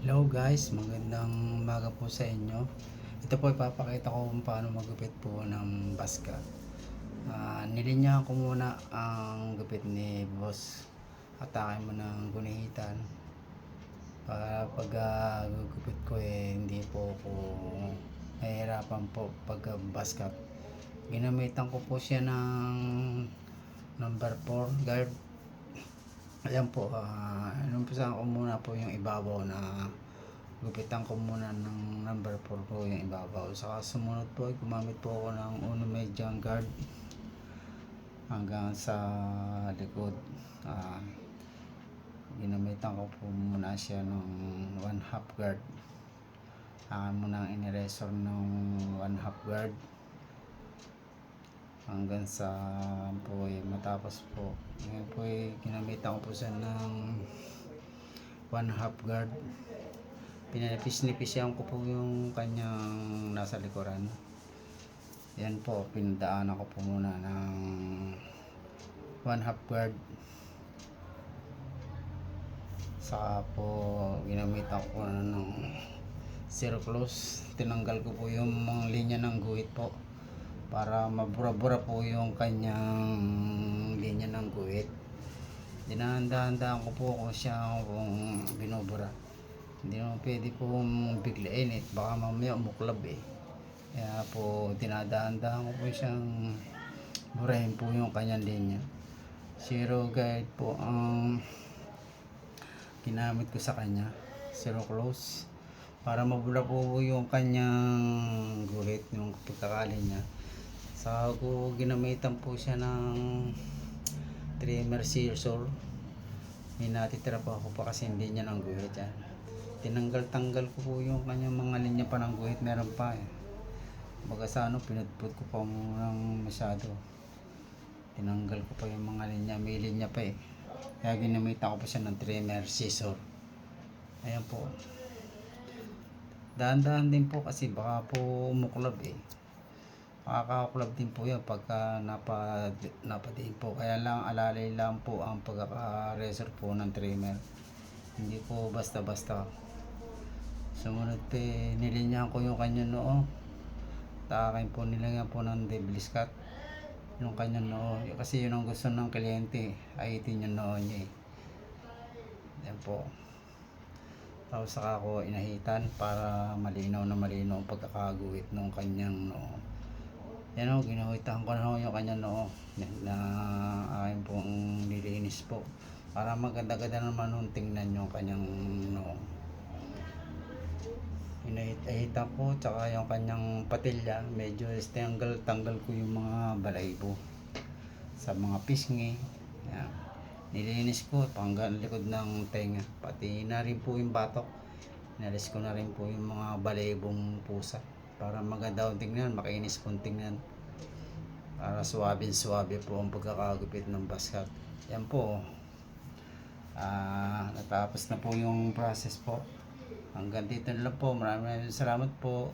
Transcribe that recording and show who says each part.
Speaker 1: Hello guys, magandang umaga po sa inyo. Ito po ipapakita ko kung paano magupit po ng baska. Nilinyahan ko muna ang gupit ni boss. Atakin mo ng gunihitan. Para pag gugupit ko hindi po ako mahirapan po pag baskat. Ginamitan ko po siya ng number 4 guard. Ayan po, inumpisahan ko muna po yung ibabaw na gupitan ko muna ng number 4 po yung ibabaw. Saka sumunod po ay gumamit po ako ng uno medyang guard hanggang sa likod. Ginamitan ko po muna siya ng 1/2 guard. Muna ang iniresor ng 1/2 guard hanggang sa po matapos po. Ngayon po ginamitan ko po siya ng 1/2 guard. Pinanipis-nipisyan ko po yung kanyang nasa likuran. Yan po, pinadaanan ko po muna ng 1/2 guard. Saka po ginamitan ko na ng zero close. Tinanggal ko po yung mga linya ng guhit po para mabura-bura po yung kanyang linya ng guhit. Dinahan-dahan ko po kung siya kung binubura. Hindi naman pwede pong biglain baka mamaya umuklab kaya po dinadaan-dahan ko po siyang burahin po yung kanyang linya. Zero guide po ang ginamit ko sa kanya, zero close, para mabula po yung kanyang guhit, yung pagkakali niya. Sa ko ginamitan po siya ng trimmer scissor. May natitira po ako pa kasi hindi niya ng guhit yan. Tinanggal-tanggal ko po yung kanyang mga linya pa ng guhit, meron pa baga sa pinutput ko pa ng masyado. Tinanggal ko pa yung mga linya, may linya pa kaya ginamitan ko pa siya ng trimmer scissor. Ayan po, dahan-dahan din po kasi baka po umuklab makakaklab din po yan pagka napadiin po. Kaya lang alalay lang po ang pagkaka-resort po ng trimmer, hindi po basta-basta. Sumunod nilinyahan ko yung kanya noo. Takin po nilagyan po ng devil's cut yung kanya noo, kasi yun ang gusto ng kliyente, aitin yung noo niya yan po. Tapos saka ko inahitan para malinaw na malinaw ang pagkakaguhit ng kanyang noo. Yan ginuhitan ko na yung kanyang noo na akin pong nilinis po para maganda-ganda naman nung tingnan yung kanyang noo. Inahitan ko, tsaka yung kanyang patilya medyo tanggal ko yung mga balaybo sa mga pisngi. Yan, nilinis ko hanggang likod ng tenga, pati na rin po yung batok. Inalis ko na rin po yung mga balaybong pusa para maganda ang tingnan, makinis pong tingnan, para suwabe po ang pagkakagupit ng basket. Yan po, natapos na po yung process po. Hanggang dito na lang po. Maraming salamat po.